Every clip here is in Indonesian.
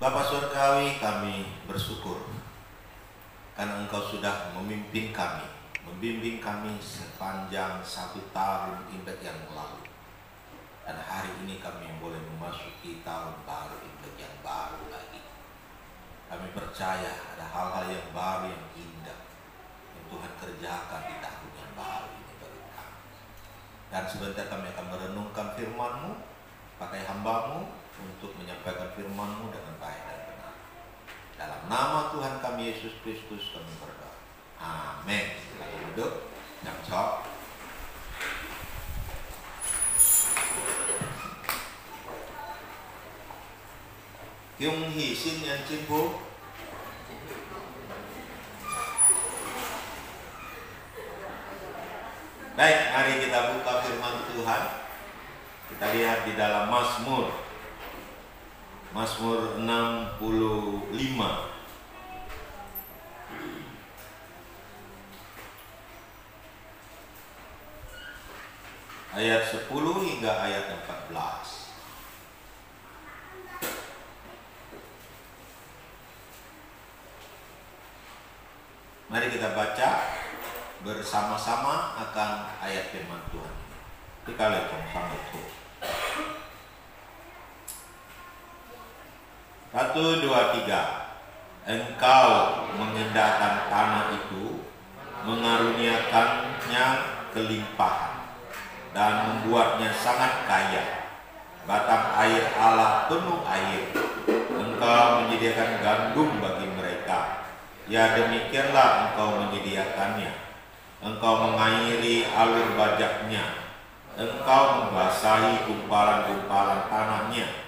Bapa Surgawi, kami bersyukur karena Engkau sudah memimpin kami, membimbing kami sepanjang 1 tahun Imlek yang lalu. Dan hari ini kami boleh memasuki tahun baru, Imlek yang baru lagi. Kami percaya ada hal-hal yang baru, yang indah yang Tuhan kerjakan di tahun yang baru ini bagi kami. Dan sebentar kami akan merenungkan firman-Mu, pakai hamba-Mu untuk menyampaikan firman-Mu dengan baik dan benar. Dalam nama Tuhan kami Yesus Kristus kami berdoa. Amin. Silakan duduk. Yang sok. Kyung Hee Sin yang Cimbu. Baik, mari kita buka firman Tuhan. Kita lihat di dalam Mazmur 65 ayat 10 hingga ayat 14. Mari kita baca bersama-sama akan ayat firman Tuhan. Kita lihat sama-sama itu. 1, 2, 3. Engkau mengendahkan tanah itu, mengaruniakannya kelimpahan, dan membuatnya sangat kaya. Batang air Allah penuh air. Engkau menyediakan gandum bagi mereka. Ya, demikianlah Engkau menyediakannya. Engkau mengairi alur bajaknya. Engkau membasahi gumpalan-gumpalan tanahnya.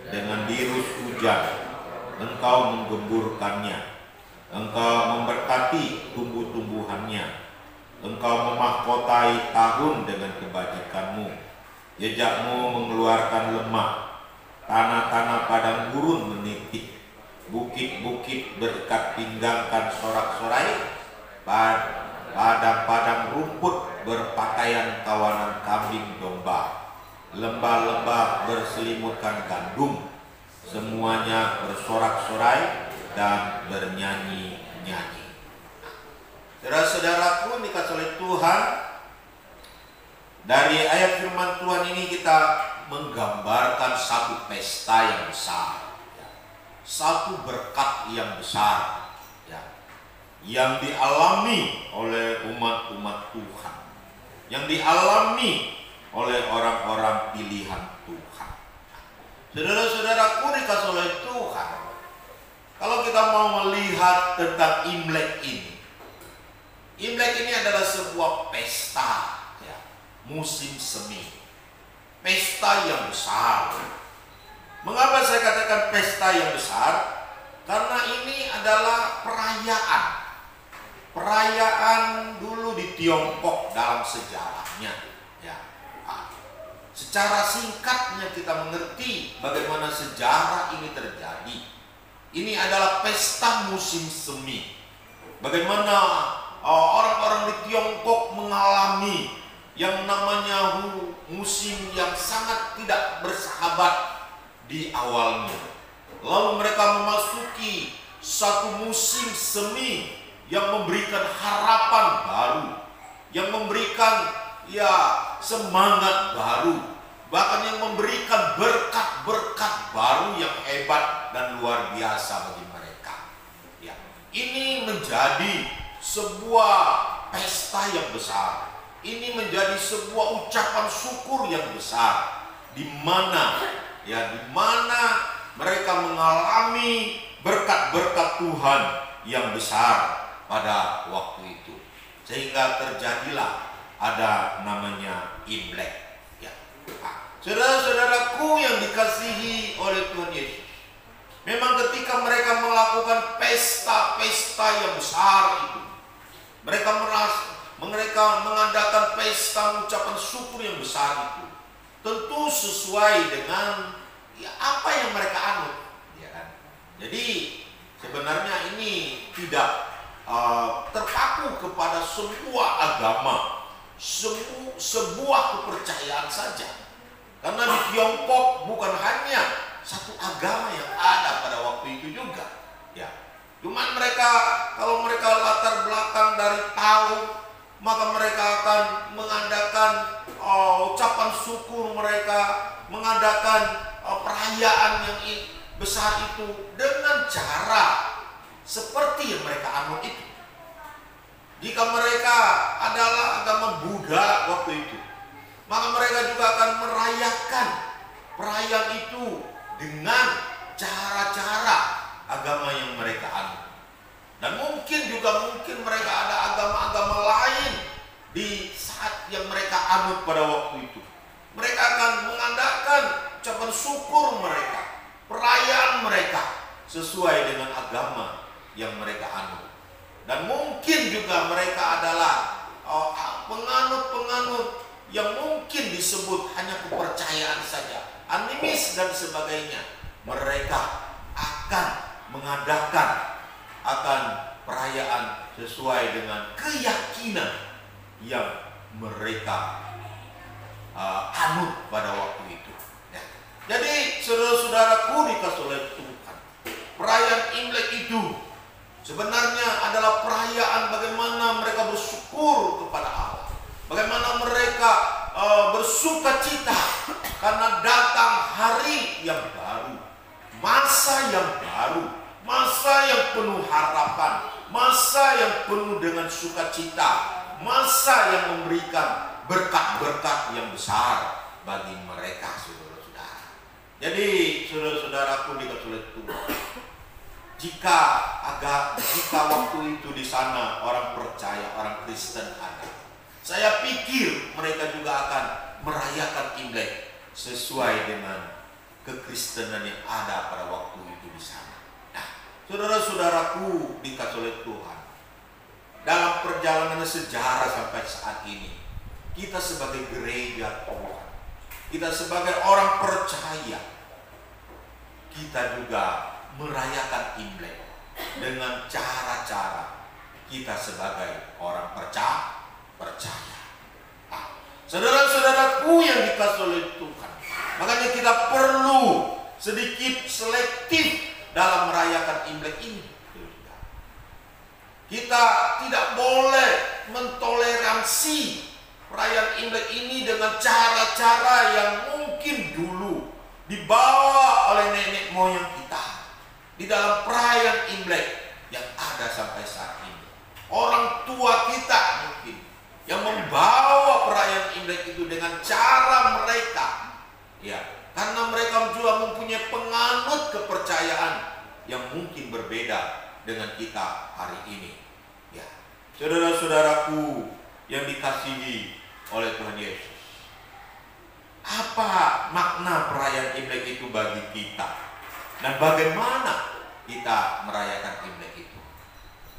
Dengan dirus hujan, Engkau menggemburkannya. Engkau memberkati tumbuh-tumbuhannya. Engkau memahkotai tahun dengan kebajikan-Mu. Jejakmu mengeluarkan lemak. Tanah-tanah padang gurun menitik. Bukit-bukit berikat pinggangkan sorak-sorai. Padang-padang rumput berpakaian kawanan kambing domba. Lembah-lembah berselimutkan gandum, semuanya bersorak-sorai dan bernyanyi-nyanyi. Saudara-saudaraku dikasih oleh Tuhan, dari ayat firman Tuhan ini kita menggambarkan satu pesta yang besar, satu berkat yang besar, yang dialami oleh umat-umat Tuhan, yang dialami oleh orang-orang pilihan Tuhan. Saudara-saudaraku dikasih oleh Tuhan, kalau kita mau melihat tentang Imlek ini, Imlek ini adalah sebuah pesta, musim semi, pesta yang besar. Mengapa saya katakan pesta yang besar? Karena ini adalah perayaan dulu di Tiongkok dalam sejarahnya. Secara singkatnya kita mengerti bagaimana sejarah ini terjadi. Ini adalah pesta musim semi. Bagaimana orang-orang di Tiongkok mengalami yang namanya musim yang sangat tidak bersahabat di awalnya. Lalu mereka memasuki satu musim semi yang memberikan harapan baru, yang memberikan semangat baru, bahkan yang memberikan berkat-berkat baru yang hebat dan luar biasa bagi mereka. Ini menjadi sebuah pesta yang besar. Ini menjadi sebuah ucapan syukur yang besar, di mana mereka mengalami berkat-berkat Tuhan yang besar pada waktu itu, sehingga terjadilah ada namanya Imlek. Saudara-saudaraku yang dikasihi oleh Tuhan Yesus, memang ketika mereka melakukan pesta-pesta yang besar itu, mereka mengadakan pesta ucapan syukur yang besar itu, tentu sesuai dengan apa yang mereka anut, Jadi sebenarnya ini tidak terpaku kepada sebuah agama, sebuah kepercayaan saja. Karena di Tiongkok bukan hanya satu agama yang ada pada waktu itu juga. Ya, cuman mereka, kalau mereka latar belakang dari tahu, maka mereka akan mengadakan ucapan syukur mereka, mengadakan perayaan yang besar itu dengan cara seperti yang mereka anut itu. Jika mereka adalah agama Buddha waktu itu, maka mereka juga akan merayakan perayaan itu dengan cara-cara agama yang mereka anut. Dan mungkin mereka ada agama-agama lain di saat yang mereka anut pada waktu itu. Mereka akan mengadakan ucapan syukur mereka, perayaan mereka sesuai dengan agama yang mereka anut. Dan mungkin juga mereka adalah penganut-penganut yang mungkin disebut hanya kepercayaan saja, animis dan sebagainya. Mereka akan mengadakan perayaan sesuai dengan keyakinan yang mereka anut pada waktu itu. Ya. Jadi saudara-saudaraku dikasih oleh Tuhan, perayaan Imlek itu sebenarnya adalah perayaan bagaimana mereka bersyukur kepada Allah, bagaimana mereka bersuka cita karena datang hari yang baru, masa yang baru, masa yang penuh harapan, masa yang penuh dengan sukacita, masa yang memberikan berkat-berkat yang besar bagi mereka, saudara-saudara. Jadi saudara-saudaraku dikasih oleh Tuhan, jika waktu itu di sana orang percaya, orang Kristen ada, saya pikir mereka juga akan merayakan Imlek sesuai dengan kekristenan yang ada pada waktu itu di sana. Nah, saudara-saudaraku dikasih oleh Tuhan, dalam perjalanan sejarah sampai saat ini, kita sebagai gereja Tuhan, kita sebagai orang percaya, kita juga merayakan Imlek dengan cara-cara kita sebagai orang percaya. Nah, saudara-saudaraku yang dikasih oleh Tuhan, makanya kita perlu sedikit selektif dalam merayakan Imlek ini. Kita tidak boleh mentoleransi perayaan Imlek ini dengan cara-cara yang mungkin dulu dibawa oleh nenek moyang kita di dalam perayaan Imlek yang ada sampai saat ini. Orang tua kita mungkin yang membawa perayaan Imlek itu dengan cara mereka, ya, karena mereka juga mempunyai penganut kepercayaan yang mungkin berbeda dengan kita hari ini. Ya, saudara-saudaraku yang dikasihi oleh Tuhan Yesus, apa makna perayaan Imlek itu bagi kita dan bagaimana kita merayakan Imlek itu?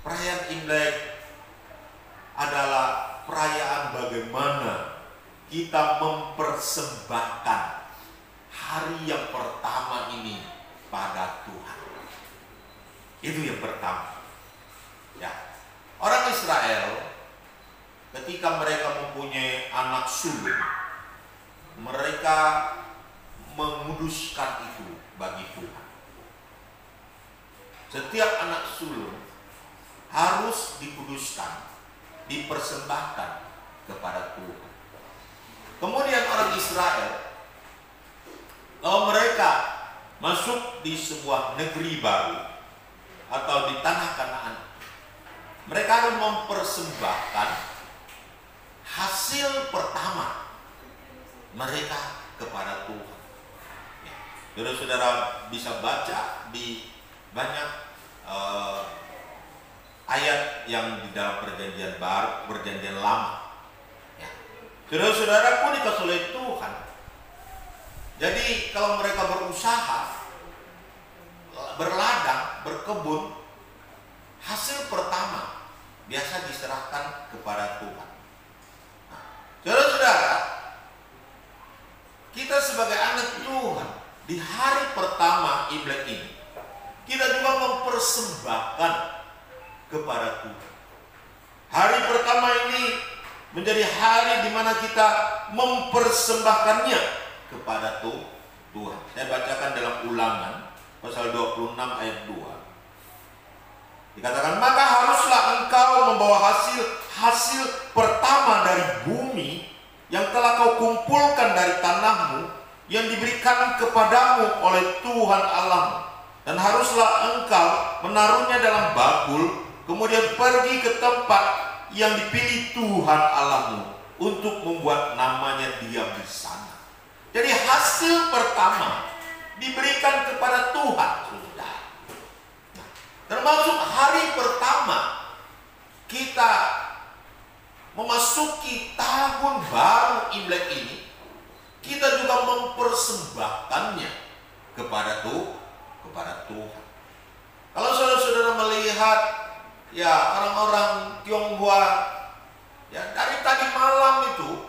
Perayaan Imlek adalah perayaan bagaimana kita mempersembahkan hari yang pertama ini pada Tuhan. Itu yang pertama. Ya. Orang Israel ketika mereka mempunyai anak sulung, mereka menguduskan itu bagi Tuhan. Setiap anak sulung harus dikuduskan, dipersembahkan kepada Tuhan. Kemudian orang Israel, kalau mereka masuk di sebuah negeri baru atau di tanah Kanaan, mereka harus mempersembahkan hasil pertama mereka kepada Tuhan. Saudara-saudara bisa baca di banyak ayat yang di dalam perjanjian baru, perjanjian lama. Ya. Saudara-saudaraku dikasih oleh Tuhan. Jadi kalau mereka berusaha, berladang, berkebun, hasil pertama biasa diserahkan kepada Tuhan. Nah, saudara-saudara, kita sebagai anak Tuhan di hari pertama Imlek ini, kita juga mempersembahkan kepada Tuhan. Hari pertama ini menjadi hari di mana kita mempersembahkannya kepada Tuhan. Saya bacakan dalam Ulangan pasal 26 ayat 2. Dikatakan, maka haruslah engkau membawa hasil pertama dari bumi yang telah kau kumpulkan dari tanahmu yang diberikan kepadamu oleh Tuhan Allahmu. Dan haruslah engkau menaruhnya dalam bakul, kemudian pergi ke tempat yang dipilih Tuhan Allahmu untuk membuat namanya diam di sana. Jadi hasil pertama diberikan kepada Tuhan, saudara. Nah, termasuk hari pertama kita memasuki tahun baru Imlek ini, kita juga mempersembahkannya kepada Tuhan. Kalau saudara-saudara melihat ya orang-orang Tionghoa ya dari tadi malam itu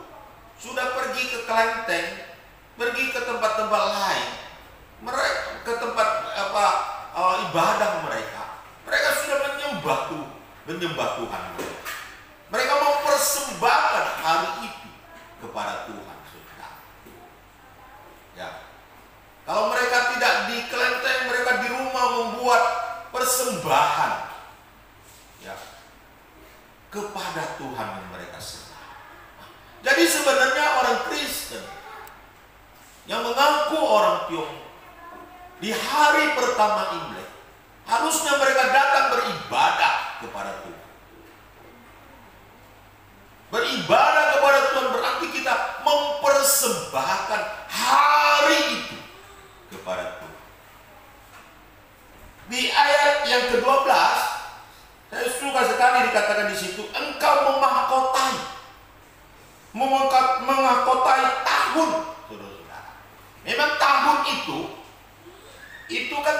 sudah pergi ke kelenteng, pergi ke tempat-tempat lain, mereka ke tempat ibadah mereka sudah menyembah Tuhan mereka. Mereka mempersembahkan hari itu kepada Tuhan, saudara. Ya, kalau mereka tidak di kelenteng, mereka di rumah membuat persembahan ya kepada Tuhan yang mereka sembah. Jadi sebenarnya orang Kristen yang mengaku orang Tionghoa di hari pertama Imlek harusnya mereka datang beribadah kepada Tuhan. Beribadah kepada Tuhan berarti kita mempersembahkan hari itu kepada Tuhan. Di ayat yang ke-12 saya suka sekali dikatakan di situ, engkau memahkotai tahun, saudara-saudara. Memang tahun itu kan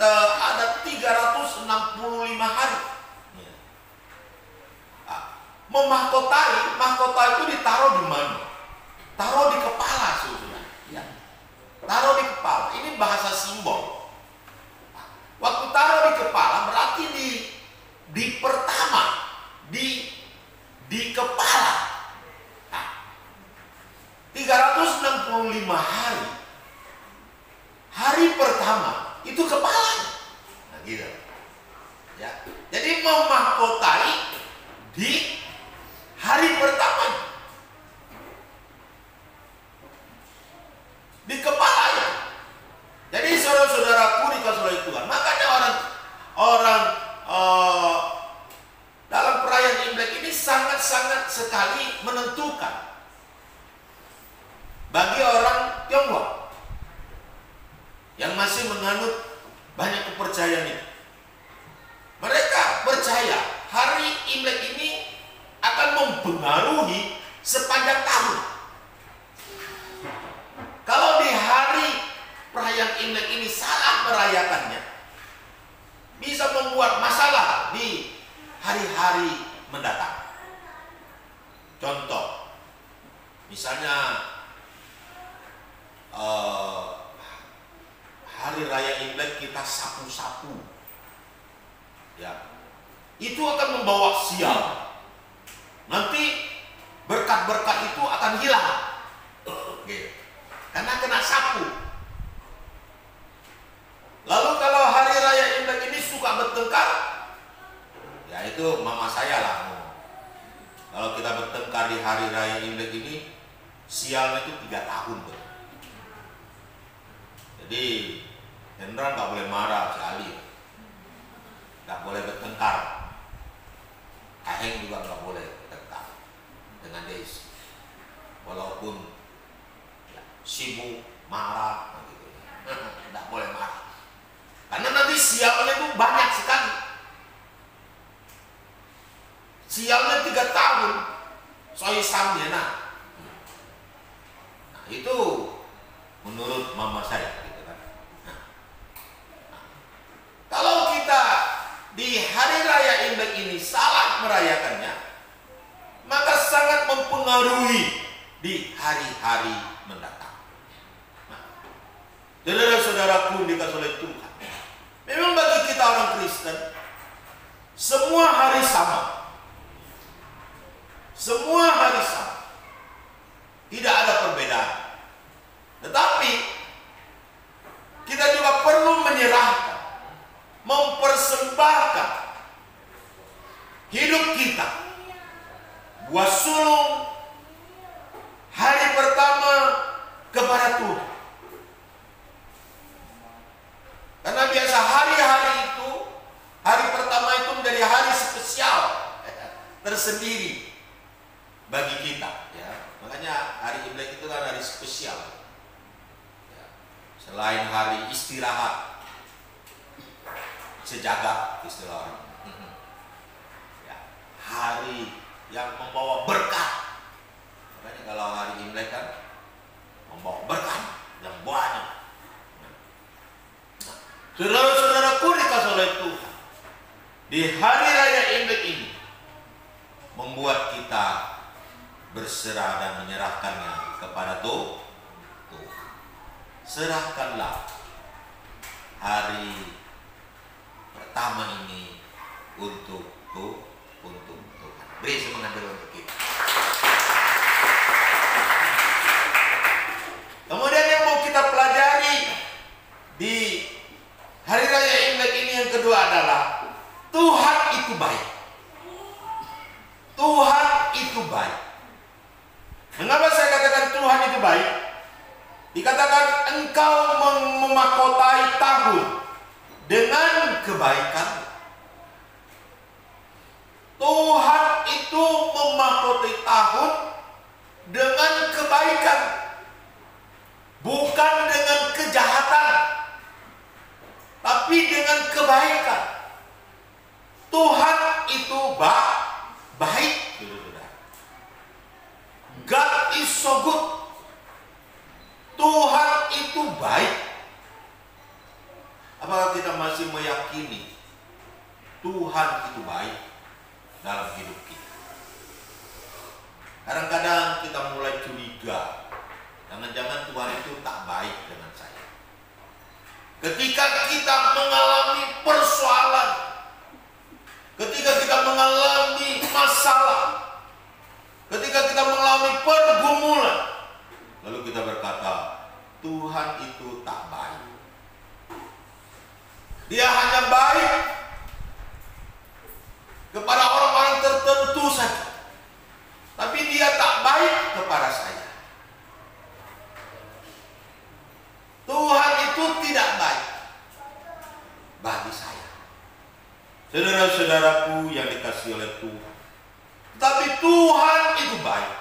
ada 365 hari. Mahkota itu ditaruh di mana? Taruh di kepala, saudara. Ya. Taruh di kepala. Ini bahasa simbol. Waktu taruh di kepala berarti di pertama di kepala. Nah, 365 hari. Hari pertama itu kepalanya. Nah, gitu. Ya. Jadi memahkotai di hari pertama di kepalanya. Jadi saudara-saudaraku dikasih oleh Tuhan, makanya orang dalam perayaan Imlek ini sangat-sangat sekali menentukan bagi orang Tionghoa yang masih menganut banyak kepercayaan ini. Mereka percaya hari Imlek ini akan mempengaruhi sepanjang tahun. Kalau di hari perayaan Imlek ini salah merayakannya, bisa membuat masalah di hari-hari mendatang. Contoh, misalnya hari raya Imlek kita sapu-sapu, ya, itu akan membawa sial. Nanti berkat-berkat itu akan hilang, karena kena sapu. Lalu kalau hari raya Imlek ini suka bertengkar, ya itu mama saya lah. Kalau kita bertengkar di hari raya Imlek ini, sialnya itu 3 tahun. Jadi Hendra nggak boleh marah sekali, nggak boleh bertengkar. Aheng juga nggak boleh bertengkar dengan Desi, walaupun ya, sibuk marah, gitu. Nggak boleh marah. Karena nanti sialnya itu banyak sekali. Sialnya 3 tahun. Soisamnya nah itu menurut mama saya gitu kan. Kalau kita di hari raya Imlek ini salah merayakannya, maka sangat mempengaruhi di hari-hari mendatang. Saudara-saudaraku dikasih oleh Tuhan, memang bagi kita orang Kristen semua hari sama. Semua hari sama. Tidak ada perbedaan. Tetapi kita juga perlu hidup kita. Buah sulung hari pertama kepada Tuhan. Karena biasa hari-hari itu, hari pertama itu menjadi hari spesial tersendiri bagi kita, ya. Makanya hari Imlek itu kan hari spesial, ya. Selain hari istirahat sejagat, istilah orang, ya, hari yang membawa berkat. Makanya kalau hari Imlek kan membawa berkat yang banyak. Saudara-saudaraku dikasih oleh Tuhan, di hari raya Imlek ini membuat kita berserah dan menyerahkannya kepada Tuhan. Serahkanlah hari pertama ini untuk Tuhan. Beri semangat dulu untuk kita. Kemudian yang mau kita pelajari di hari raya Imlek ini yang kedua adalah Tuhan itu baik. Tuhan itu baik. Mengapa saya katakan Tuhan itu baik? Dikatakan engkau memahkotai tahun dengan kebaikan. Tuhan itu memahkotai tahun dengan kebaikan, bukan dengan kejahatan, tapi dengan kebaikan. Tuhan itu baik. God is so good. Tuhan itu baik. Apakah kita masih meyakini Tuhan itu baik dalam hidup kita? Kadang-kadang kita mulai curiga, jangan-jangan Tuhan itu tak baik dengan saya. Ketika kita mengalami persoalan, ketika kita mengalami masalah, ketika kita mengalami pergumulan, lalu kita berkata, Tuhan itu tak baik. Dia hanya baik kepada orang-orang tertentu saja, tapi dia tak baik kepada saya. Tuhan itu tidak baik bagi saya. Saudara-saudaraku yang dikasihi oleh Tuhan, tapi Tuhan itu baik.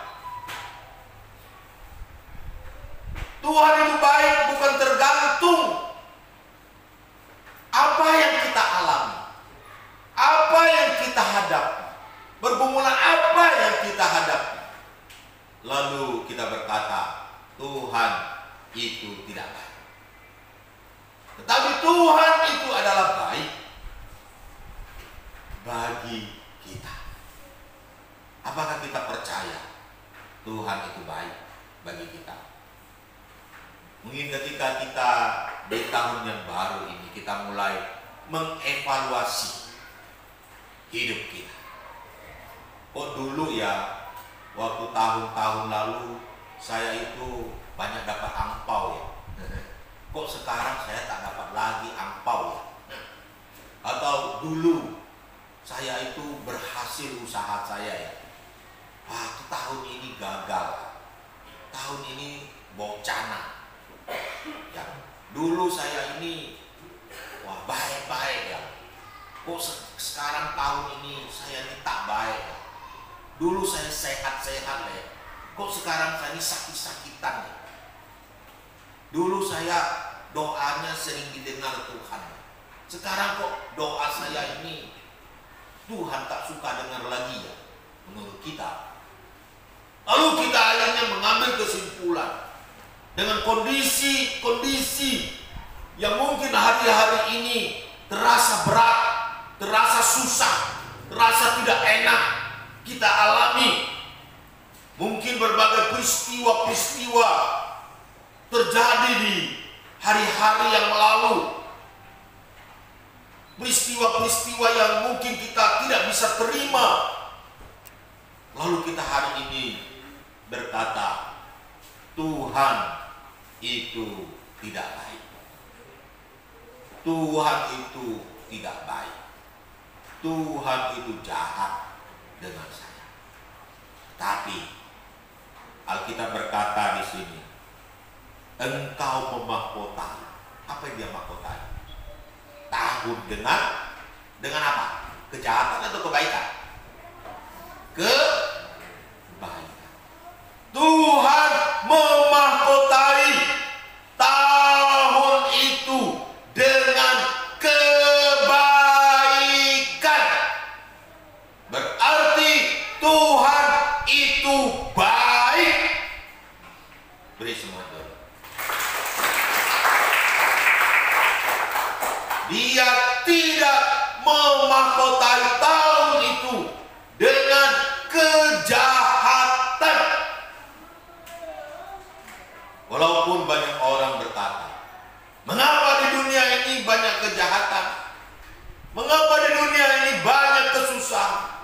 Tuhan itu baik bukan tergantung apa yang kita alami, apa yang kita hadapi, pergumulan apa yang kita hadapi, lalu kita berkata Tuhan itu tidak baik. Tetapi Tuhan itu adalah baik bagi kita. Apakah kita percaya Tuhan itu baik bagi kita? Mungkin ketika kita di tahun yang baru ini kita mulai mengevaluasi hidup kita. Kok dulu ya, waktu tahun-tahun lalu saya itu banyak dapat angpau ya. Kok sekarang saya tak dapat lagi angpau ya? Atau dulu saya itu berhasil usaha saya ya. Wah, tahun ini gagal. Tahun ini bencana. Ya, dulu saya ini wah baik-baik ya. Kok sekarang tahun ini saya ini tak baik ya. Dulu saya sehat-sehat ya. Kok sekarang saya ini sakit-sakitan ya. Dulu saya doanya sering didengar Tuhan. Sekarang kok doa saya ini Tuhan tak suka dengar lagi ya, menurut kita. Lalu kita akhirnya mengambil kesimpulan dengan kondisi-kondisi yang mungkin hari-hari ini terasa berat, terasa susah, terasa tidak enak kita alami. Mungkin berbagai peristiwa-peristiwa terjadi di hari-hari yang lalu. Peristiwa-peristiwa yang mungkin kita tidak bisa terima. Lalu kita hari ini berkata, Tuhan itu tidak baik. Tuhan itu tidak baik. Tuhan itu jahat. dengan saya. Tapi Alkitab berkata di sini, engkau memahkotai. Apa yang dia mahkotai? Tahun dengan apa? Kejahatan atau kebaikan? Kebaikan. Tuhan memahkotai tahun itu dengan kebaikan. Berarti Tuhan itu baik. Beri semua Tuhan. Dia tidak memahkotai tahun itu dengan kejahatan. Walaupun banyak orang berkata, mengapa di dunia ini banyak kejahatan? Mengapa di dunia ini banyak kesusahan?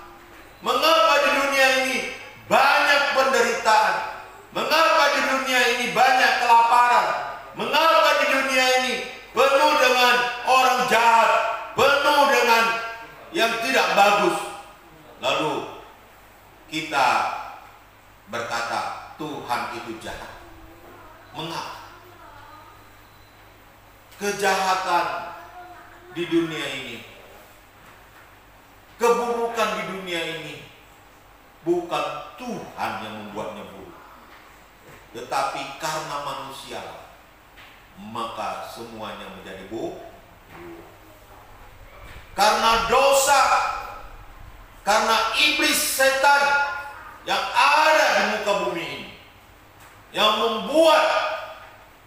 Mengapa di dunia ini banyak penderitaan? Mengapa di dunia ini banyak kelaparan? Mengapa di dunia ini penuh dengan orang jahat, penuh dengan yang tidak bagus? Lalu kita berkata Tuhan itu jahat. Mengapa? Kejahatan di dunia ini, keburukan di dunia ini bukan Tuhan yang membuatnya buruk, tetapi karena manusia maka semuanya menjadi buruk. Karena dosa, karena iblis setan yang ada di muka bumi ini, yang membuat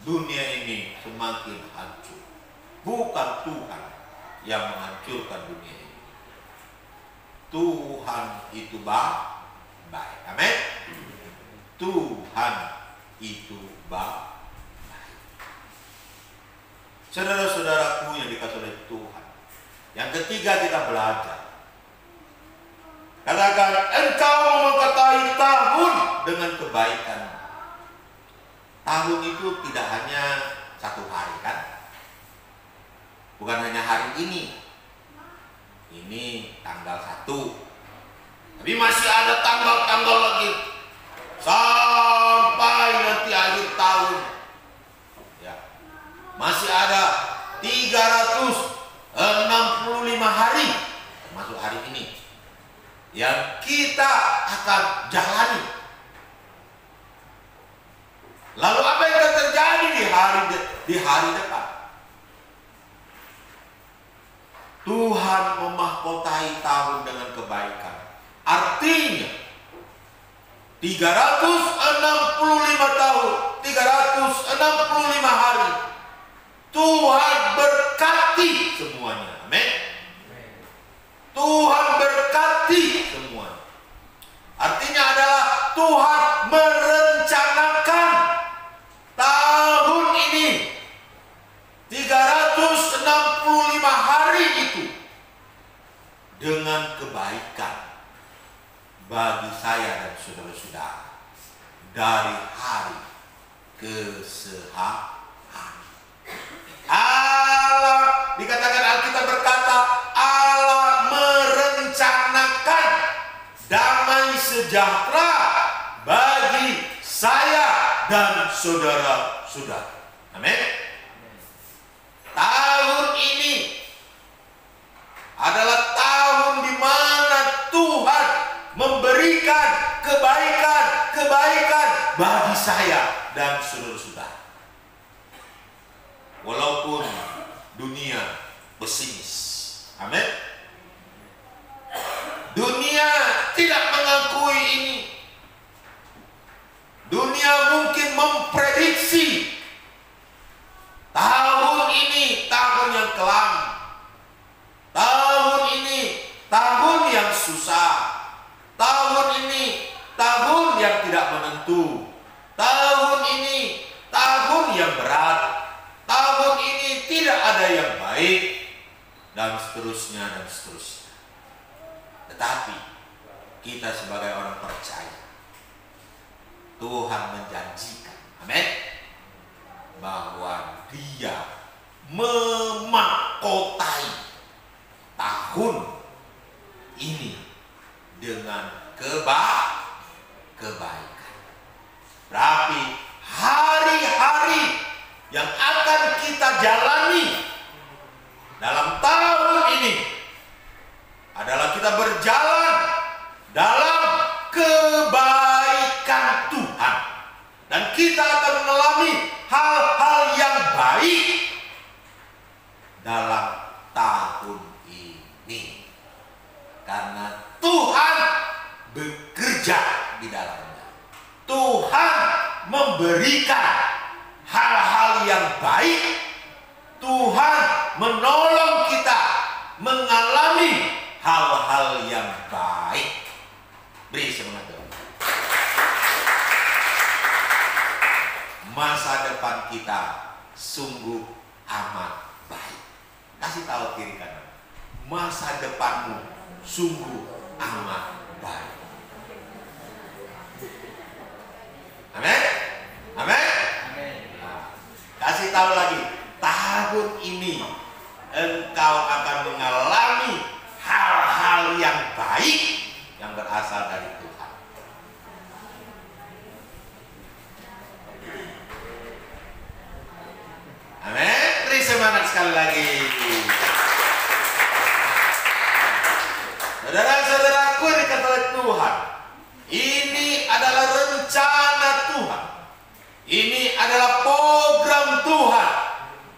dunia ini semakin hancur. Bukan Tuhan yang menghancurkan dunia ini. Tuhan itu baik. Amin. Tuhan itu baik. Saudara-saudaraku yang dikasihi oleh Tuhan, yang ketiga kita belajar. Katakan, engkau memahkotai tahun dengan kebaikan. Tahun itu tidak hanya satu hari, kan? Bukan hanya hari ini. Ini tanggal 1. Tapi masih ada tanggal-tanggal lagi sampai nanti akhir tahun. Ya. Masih ada 365 hari termasuk hari ini yang kita akan jalani. Lalu apa yang akan terjadi di hari depan? Tuhan memahkotai tahun dengan kebaikan. Artinya 365 tahun, 365 hari Tuhan berkati semuanya. Amin. Tuhan berkati semuanya. Artinya adalah Tuhan merencanakan tahun ini 365 hari itu dengan kebaikan bagi saya dan saudara-saudara dari hari ke hari. Allah, dikatakan Alkitab berkata, Allah merencanakan damai sejahtera bagi saya dan saudara-saudara. Amin. Tahun ini adalah tahun di mana Tuhan memberikan kebaikan bagi saya dan saudara-saudara. Walaupun dunia pesimis. Amin. Dunia tidak mengakui ini. Dunia mungkin memprediksi tahun ini tahun yang kelam. Tahun ini tahun yang susah. Tahun ini tahun yang tidak menentu. Tahun ini tahun yang berat. Tahun ini tidak ada yang baik, dan seterusnya dan seterusnya. Tetapi kita sebagai orang percaya, Tuhan menjanjikan, amin, bahwa Dia memahkotai tahun ini dengan dalam tahun ini adalah kita berjalan dalam kebaikan Tuhan. Dan kita akan mengalami hal-hal yang baik dalam tahun ini. Karena Tuhan bekerja di dalamnya. Tuhan memberikan hal-hal yang baik. Tuhan menolong kita mengalami hal-hal yang baik. Beri semangat dong. Masa depan kita sungguh amat baik. Kasih tahu kiri kanan, masa depanmu sungguh amat baik. Amin. Amin. Kasih tahu lagi, tahun ini engkau akan mengalami hal-hal yang baik yang berasal dari Tuhan. Amin. Beri semangat sekali lagi. Saudara-saudaraku yang dikatakan oleh Tuhan, ini adalah rencana Tuhan. Ini adalah program Tuhan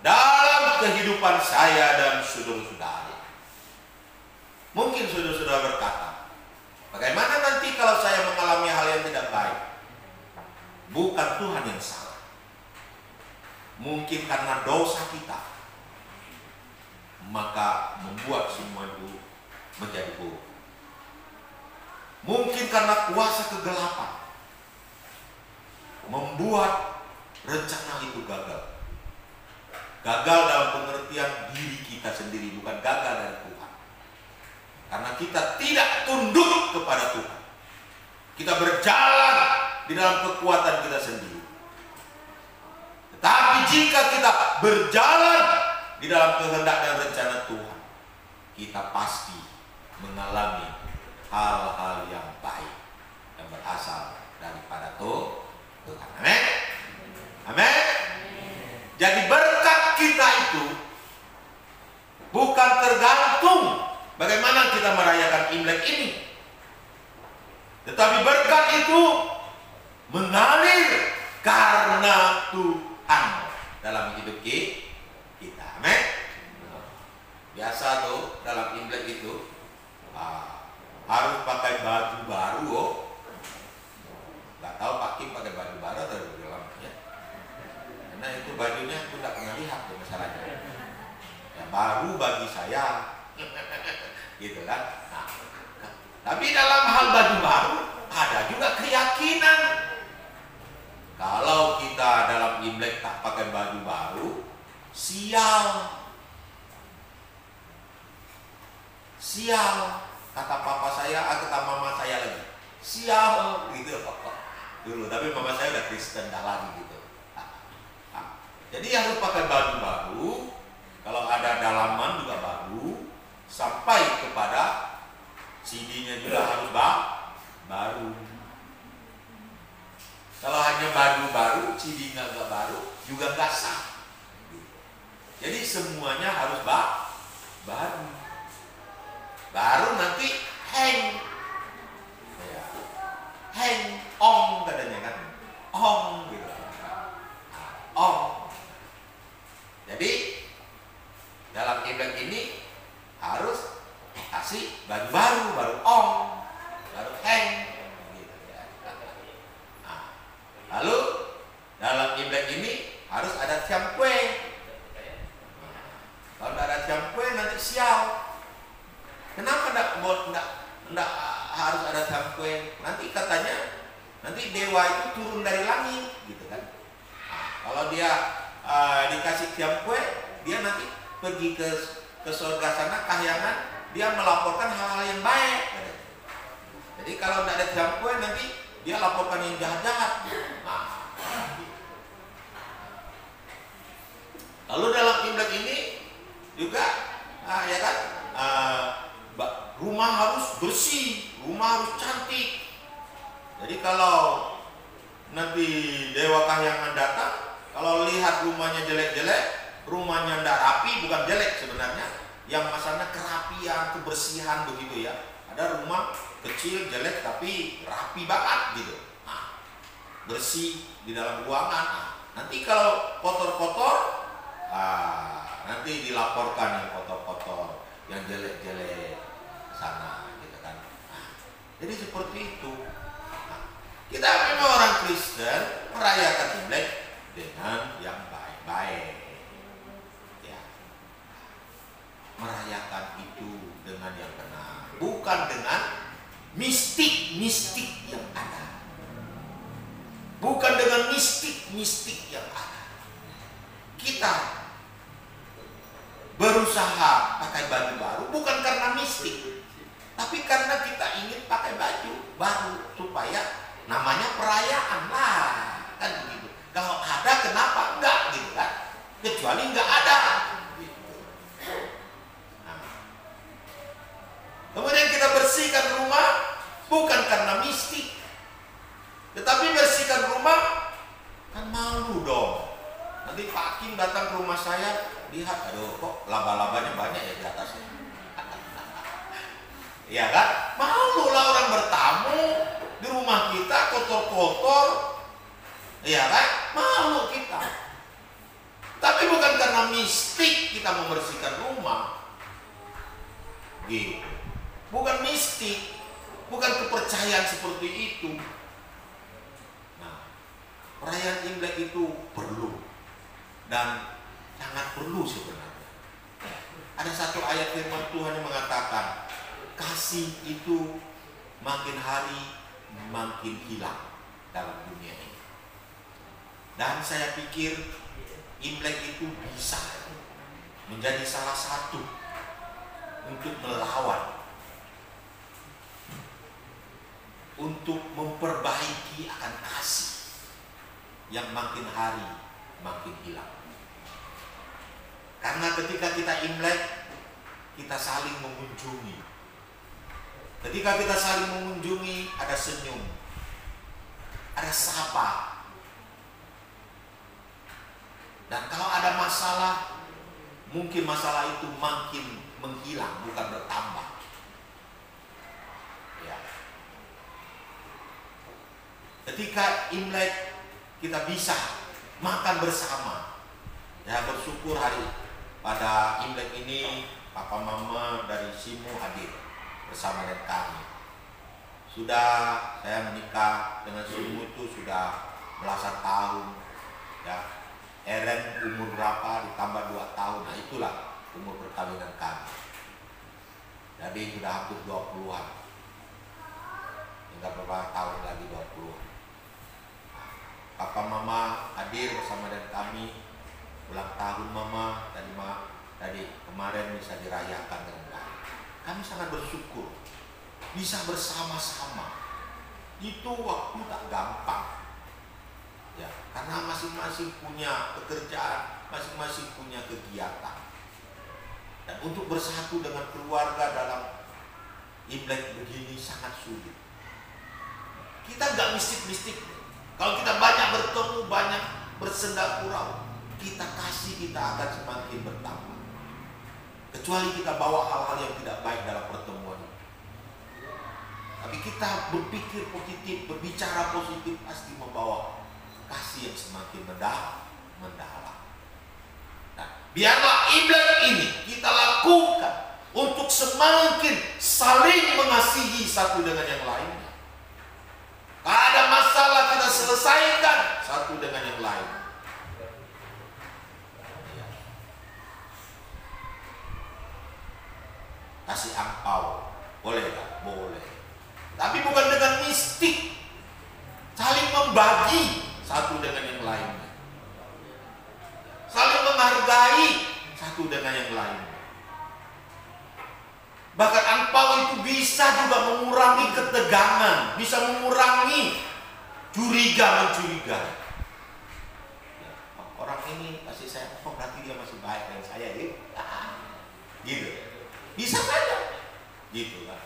dalam kehidupan saya dan saudara-saudara. Mungkin saudara-saudara berkata, bagaimana nanti kalau saya mengalami hal yang tidak baik? Bukan Tuhan yang salah. Mungkin karena dosa kita, maka membuat semua itu menjadi buruk. Mungkin karena kuasa kegelapan membuat rencana itu gagal. Gagal dalam pengertian diri kita sendiri, bukan gagal dari Tuhan. Karena kita tidak tunduk kepada Tuhan. Kita berjalan di dalam kekuatan kita sendiri. Tetapi jika kita berjalan di dalam kehendak dan rencana Tuhan, kita pasti mengalami hal-hal yang baik yang berasal daripada Tuhan. Amin. Amin. Jadi berkat kita itu bukan tergantung bagaimana kita merayakan Imlek ini, tetapi berkat itu mengalir karena Tuhan dalam hidup kita. Amin. Biasa tuh dalam Imlek itu harus pakai baju baru. Gak tahu pakai baju baru atau baju lama ya. Karena itu bajunya aku tidak pernah lihat tuh masalahnya. Ya baru bagi saya. Gitu kan. Nah, tapi dalam hal baju baru ada juga keyakinan. Kalau kita dalam Imlek tak pakai baju baru, sial. Sial, kata papa saya, kata mama saya lagi. Sial, gitu dulu. Tapi mama saya udah Kristen, dah lagi gitu. Jadi harus pakai baju baru. Kalau ada dalaman juga baru. Sampai kepada CD-nya juga harus baru. Kalau hanya baju baru, CD-nya nggak baru, juga nggak sah. Jadi semuanya harus baru. Baru nanti hang, ya. Hang on katanya kan, on gitu, on. Jadi dalam Imlek ini harus kasih baju baru on, baru hang, gitu ya. Nah, lalu dalam Imlek ini harus ada tiang kue. Kalau tidak ada tiang kue nanti sial. Kenapa enggak harus ada tiang kue? Nanti katanya nanti dewa itu turun dari langit, gitu kan? Nah, kalau dia dikasih tiang kue, dia nanti pergi ke surga sana kahyangan, dia melaporkan hal-hal yang baik. Jadi kalau enggak ada tiang kue, nanti dia laporkan yang jahat-jahat. Nah, lalu dalam Imlek ini juga, ya kan? Rumah harus bersih, rumah harus cantik. Jadi kalau nanti dewa kahyangan datang, kalau lihat rumahnya jelek-jelek, rumahnya tidak rapi, bukan jelek sebenarnya, yang masalahnya kerapian, kebersihan begitu ya. Ada rumah kecil, jelek tapi rapi banget gitu. Nah, bersih di dalam ruangan. Nah, nanti kalau kotor-kotor, nanti dilaporkan yang kotor-kotor, yang jelek-jelek sana gitu kan. Nah, jadi seperti itu. Nah, kita memang orang Kristen merayakan Imlek dengan yang baik-baik. Merayakan itu dengan yang benar, bukan dengan mistik-mistik yang ada, bukan dengan mistik-mistik yang ada. Kita berusaha pakai baju baru bukan karena mistik, tapi karena kita ingin pakai baju baru supaya namanya perayaan lah, kan begitu. Kalau ada kenapa enggak gitu kan? Kecuali enggak ada. Kemudian kita bersihkan rumah bukan karena mistik, tetapi bersihkan rumah kan malu dong. Nanti Pak Kim datang ke rumah saya, lihat, aduh kok laba-labanya banyak ya di atasnya. Ya kan? Malu lah orang bertamu di rumah kita kotor-kotor. Ya kan? Malu kita. Tapi bukan karena mistik kita membersihkan rumah. Gitu. Bukan mistik, bukan kepercayaan seperti itu. Nah, perayaan Imlek itu perlu dan sangat perlu sebenarnya. Ada satu ayat firman Tuhan yang mengatakan, kasih itu makin hari makin hilang dalam dunia ini. Dan saya pikir Imlek itu bisa menjadi salah satu untuk melawan, untuk memperbaiki akan kasih yang makin hari makin hilang. Karena ketika kita Imlek, kita saling mengunjungi. Ketika kita saling mengunjungi, ada senyum, ada sapa. Dan kalau ada masalah, mungkin masalah itu makin menghilang, bukan bertambah. Ketika Imlek kita bisa makan bersama. Ya, bersyukur hari pada Imlek ini Papa Mama dari Simu hadir bersama dengan kami. Sudah saya menikah dengan Simu itu sudah belasan tahun. Ya, Eren umur berapa ditambah 2 tahun. Nah, itulah umur perkawinan kami. Jadi sudah hampir 20-an. Tinggal beberapa tahun lagi 20-an. Papa Mama hadir bersama dengan kami. Ulang tahun Mama tadi kemarin bisa dirayakan dengan baik. Kami sangat bersyukur bisa bersama-sama. Itu waktu tak gampang. Ya, karena masing-masing punya pekerjaan, masing-masing punya kegiatan. Dan untuk bersatu dengan keluarga dalam Imlek begini sangat sulit. Kita nggak mistik-mistik. Kalau kita banyak bertemu, banyak bersenda gurau, kita kasih kita akan semakin bertambah. Kecuali kita bawa hal-hal yang tidak baik dalam pertemuan itu. Tapi kita berpikir positif, berbicara positif, pasti membawa kasih yang semakin mendalam. Nah, biarlah Imlek ini kita lakukan untuk semakin saling mengasihi satu dengan yang lainnya. Kalau ada masalah kita selesaikan satu dengan yang lain. Kasih angpau, boleh tak? Boleh. Tapi bukan dengan mistik. Saling membagi satu dengan yang lainnya. Saling menghargai satu dengan yang lainnya. Bahkan angpau itu bisa juga mengurangi ketegangan, bisa mengurangi curiga-mencurigai. Orang ini kasih saya, oh berarti dia masih baik dengan saya, ya? Gitu. Bisa saja, gitu kan.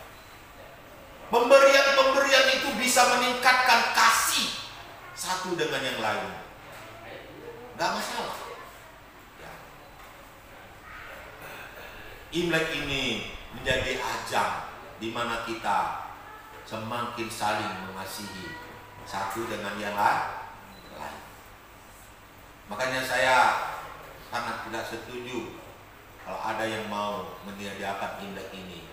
Pemberian itu bisa meningkatkan kasih satu dengan yang lain. Gak masalah. Ya. Imlek ini menjadi ajang di mana kita semakin saling mengasihi satu dengan yang lain. Makanya saya sangat tidak setuju kalau ada yang mau meniadakan Imlek ini.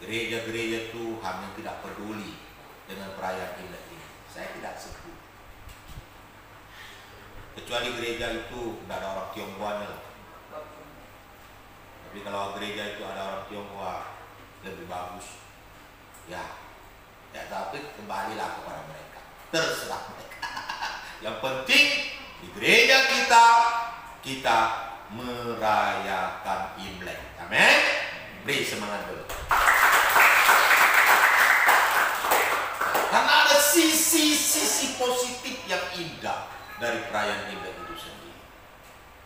Gereja-gereja Tuhan yang tidak peduli dengan perayaan Imlek ini, saya tidak setuju. Kecuali gereja itu tidak ada orang Tionghoanya lah. Tapi kalau gereja itu ada orang Tionghoa lebih bagus. Ya tapi kembalilah kepada mereka, terserah mereka. Yang penting di gereja kita merayakan Imlek. Amin. Beri semangat dulu. Karena ada sisi positif yang indah dari perayaan Imlek itu sendiri.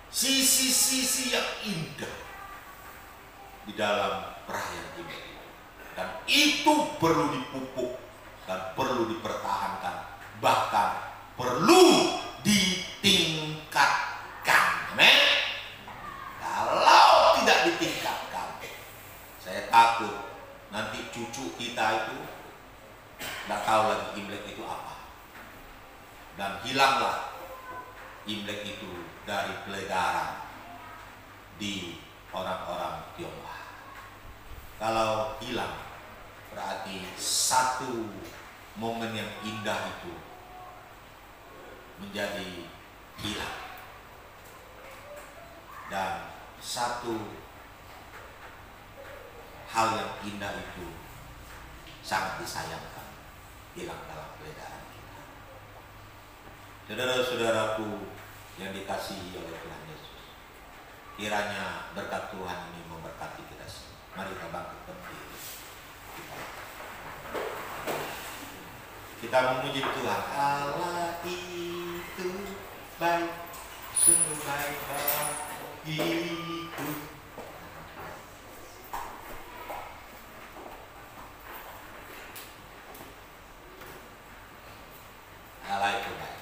Sisi-sisi yang indah di dalam perayaan Imlek itu. Dan itu perlu dipupuk dan perlu dipertahankan, bahkan perlu ditingkatkan. Amin. Kalau tidak ditingkatkan, saya takut nanti cucu kita itu tidak tahu lagi Imlek itu apa. Dan hilanglah Imlek itu dari peredaran di orang-orang Tionghoa. Kalau hilang, berarti satu momen yang indah itu menjadi hilang. Dan satu hal yang indah itu sangat disayangkan hilang dalam peredaran kita. Saudara-saudaraku yang dikasihi oleh Tuhan Yesus, kiranya berkat Tuhan ini memberkati kita semua. Mari kita bangkit berdiri. Kita memuji Tuhan. Allah itu baik, sungguh baik bagiku. Allah itu baik.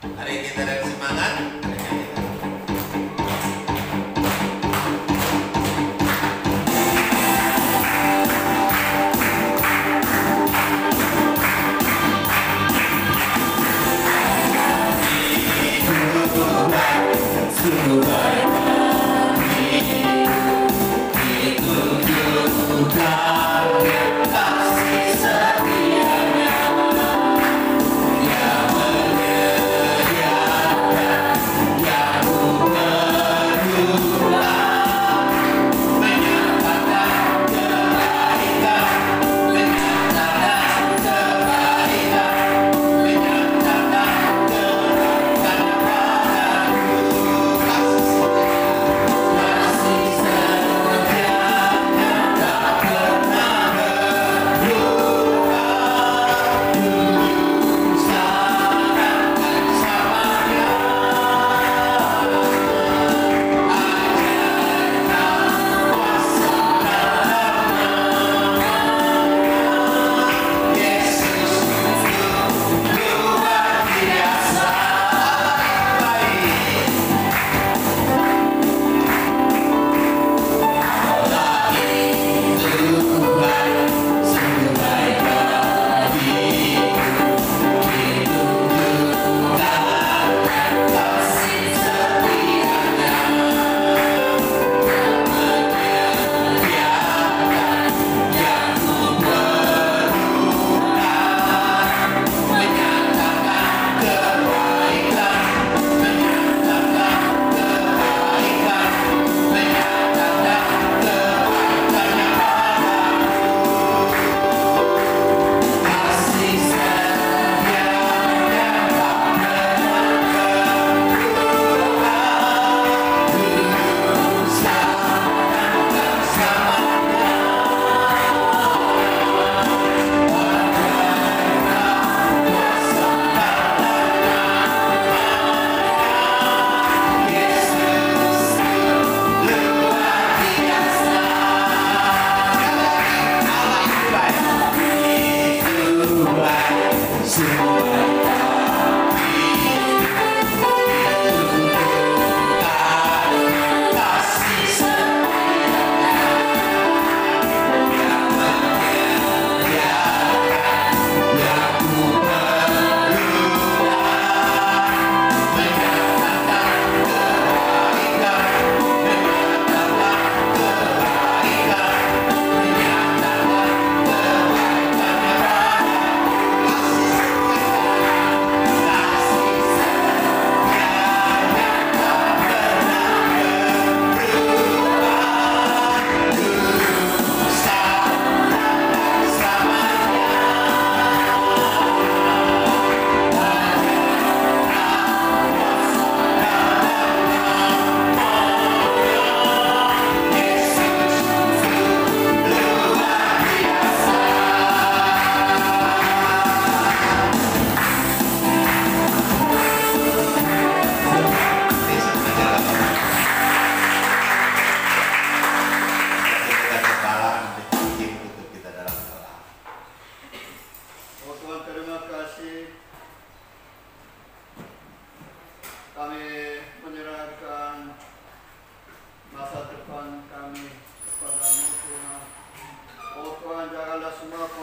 Mari kita dengan semangat.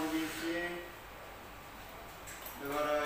kondisi negara